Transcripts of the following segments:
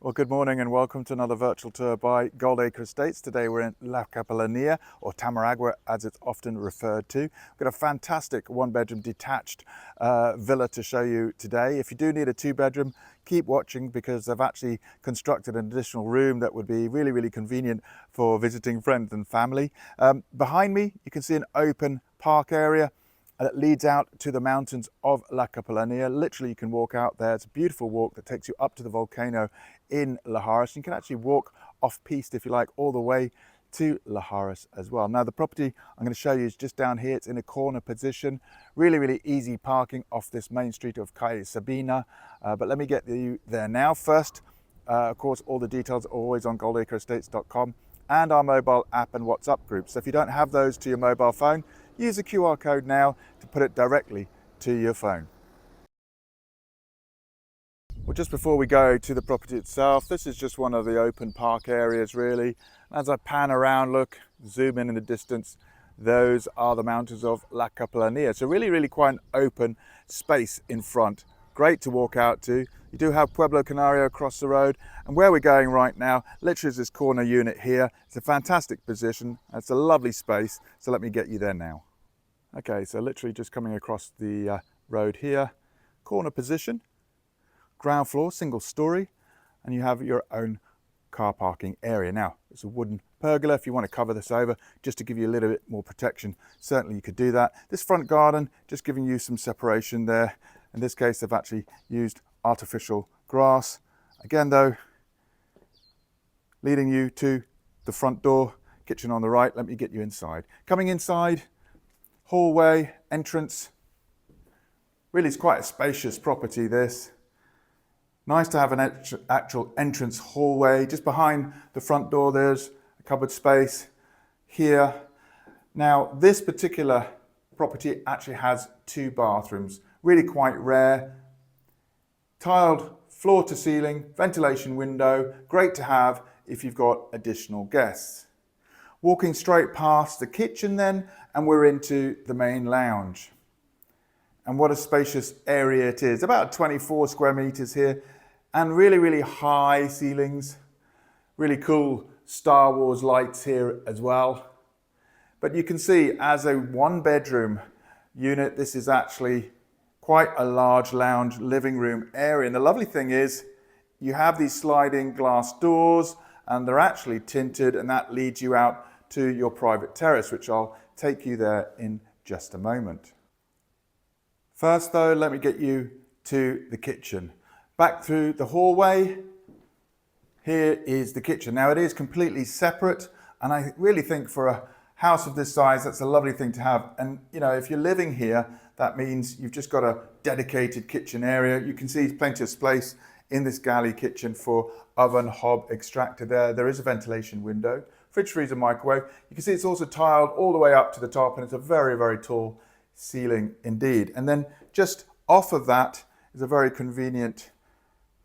Well, good morning and welcome to another virtual tour by Goldacre Estates. Today we're in La Capellania, or Tamaragua as it's often referred to. We've got a fantastic one-bedroom detached villa to show you today. If you do need a two-bedroom, keep watching because they've actually constructed an additional room that would be really convenient for visiting friends and family. Behind me, you can see an open park area that leads out to the mountains of La Capellania. Literally, you can walk out there. It's a beautiful walk that takes you up to the volcano in Laharas. You can actually walk off-piste, if you like, all the way to Laharas as well. Now, the property I'm going to show you is just down here. It's in a corner position. Really easy parking off this main street of Calle Sabina. But let me get you there now. First, of course, all the details are always on goldacreestates.com and our mobile app and WhatsApp group. So if you don't have those to your mobile phone, use the QR code now to put it directly to your phone. Well, just before we go to the property itself, this is just one of the open park areas really. As I pan around, look, zoom in the distance, those are the mountains of La Capellania. So really quite an open space in front. Great to walk out to. You do have Pueblo Canario across the road, and where we're going right now literally is this corner unit here. It's a fantastic position, it's a lovely space, so let me get you there now. Okay, so literally just coming across the road here, corner position, ground floor, single story, and you have your own car parking area. Now, it's a wooden pergola. If you want to cover this over just to give you a little bit more protection, certainly you could do that. This front garden, just giving you some separation there. In this case, they've actually used artificial grass. Again though, leading you to the front door, kitchen on the right. Let me get you inside. Coming inside, hallway, entrance. Really, it's quite a spacious property, this. Nice to have an actual entrance hallway. Just behind the front door, there's a cupboard space here. Now, this particular property actually has two bathrooms. Really quite rare. Tiled floor to ceiling, ventilation window. Great to have if you've got additional guests. Walking straight past the kitchen then, and we're into the main lounge. And what a spacious area it is. About 24 square meters here, and really high ceilings. Really cool Star Wars lights here as well. But you can see as a one bedroom unit, this is actually quite a large lounge living room area. And the lovely thing is you have these sliding glass doors and they're actually tinted, and that leads you out to your private terrace, which I'll take you there in just a moment. First though, let me get you to the kitchen. Back through the hallway, here is the kitchen. Now it is completely separate, and I really think for a house of this size, that's a lovely thing to have. And you know, if you're living here, that means you've just got a dedicated kitchen area. You can see plenty of space in this galley kitchen for oven, hob, extractor there. There is a ventilation window, fridge, freezer, microwave. You can see it's also tiled all the way up to the top, and it's a very tall ceiling indeed. And then just off of that is a very convenient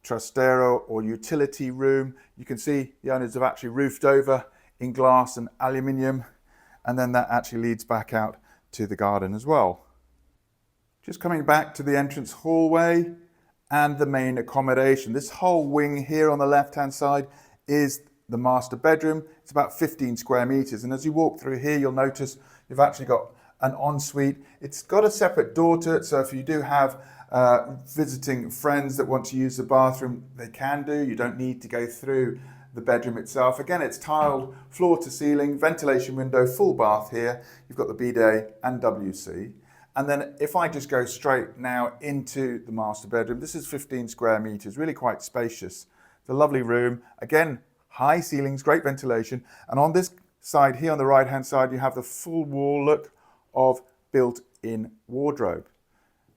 trastero or utility room. You can see the owners have actually roofed over in glass and aluminium, and then that actually leads back out to the garden as well. Just coming back to the entrance hallway and the main accommodation. This whole wing here on the left hand side is the master bedroom. It's about 15 square meters, and as you walk through here you'll notice you've actually got an ensuite. It's got a separate door to it, so if you do have visiting friends that want to use the bathroom, they can do. You don't need to go through the bedroom itself. Again, it's tiled floor to ceiling, ventilation window, full bath here. You've got the bidet and WC. And then if I just go straight now into the master bedroom, this is 15 square meters, really quite spacious. It's a lovely room. Again, high ceilings, great ventilation. And on this side here on the right hand side, you have the full wall look of built-in wardrobe.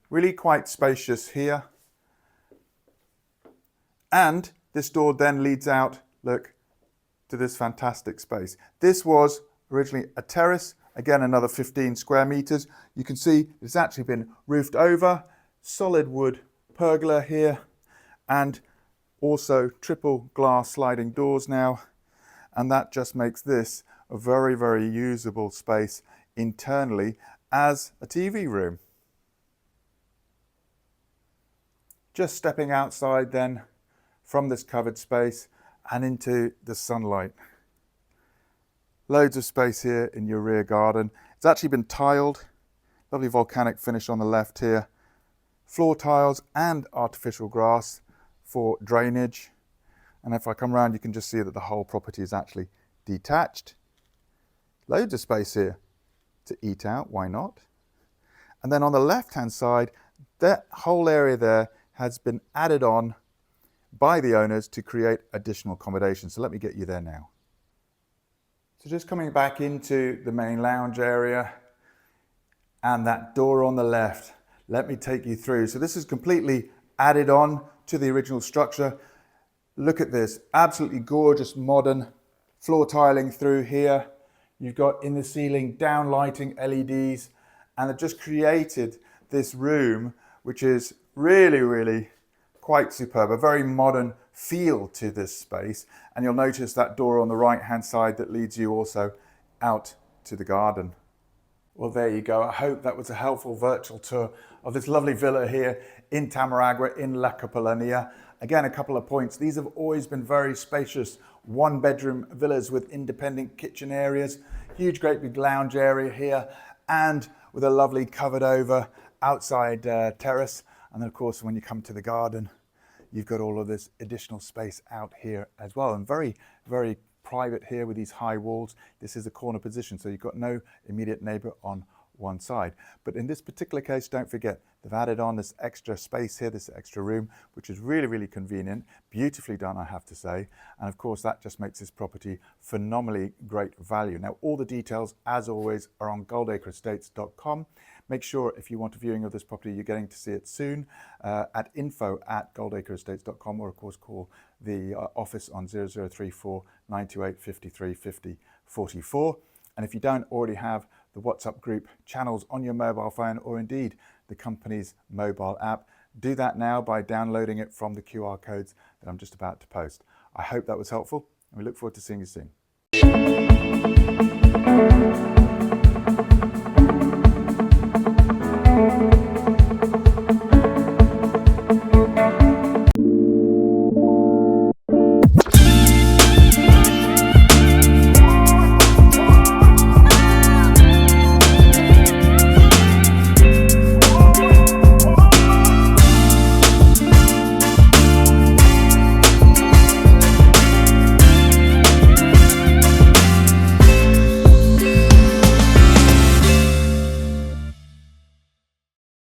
Really quite spacious here. And this door then leads out, look, to this fantastic space. This was originally a terrace, again another 15 square meters. You can see it's actually been roofed over, solid wood pergola here, and also triple glass sliding doors now. And that just makes this a very usable space internally as a TV room. Just stepping outside then from this covered space and into the sunlight. Loads of space here in your rear garden. It's actually been tiled. Lovely volcanic finish on the left here. Floor tiles and artificial grass for drainage. And if I come around, you can just see that the whole property is actually detached. Loads of space here to eat out, why not? And then on the left-hand side, that whole area there has been added on by the owners to create additional accommodation. So let me get you there now. So just coming back into the main lounge area and that door on the left, let me take you through. So this is completely added on to the original structure. Look at this, absolutely gorgeous modern floor tiling through here. You've got in the ceiling down lighting LEDs, and they've just created this room, which is really, really quite superb, a very modern feel to this space. And you'll notice that door on the right hand side that leads you also out to the garden. Well, there you go. I hope that was a helpful virtual tour of this lovely villa here in Tamaragua in La Capellania. Again, a couple of points. These have always been very spacious one-bedroom villas with independent kitchen areas, huge great big lounge area here, and with a lovely covered over outside terrace. And then of course, when you come to the garden, you've got all of this additional space out here as well, and very, very private here with these high walls. This is a corner position, so you've got no immediate neighbor on one side. But in this particular case, don't forget, they've added on this extra space here, this extra room, which is really, really convenient, beautifully done, I have to say. And of course, that just makes this property phenomenally great value. Now, all the details, as always, are on goldacreestates.com. Make sure if you want a viewing of this property, you're getting to see it soon at info@goldacreestates.com, or of course call the office on 0034 928 53 50 44. And if you don't already have the WhatsApp group channels on your mobile phone, or indeed the company's mobile app, do that now by downloading it from the QR codes that I'm just about to post. I hope that was helpful, and we look forward to seeing you soon.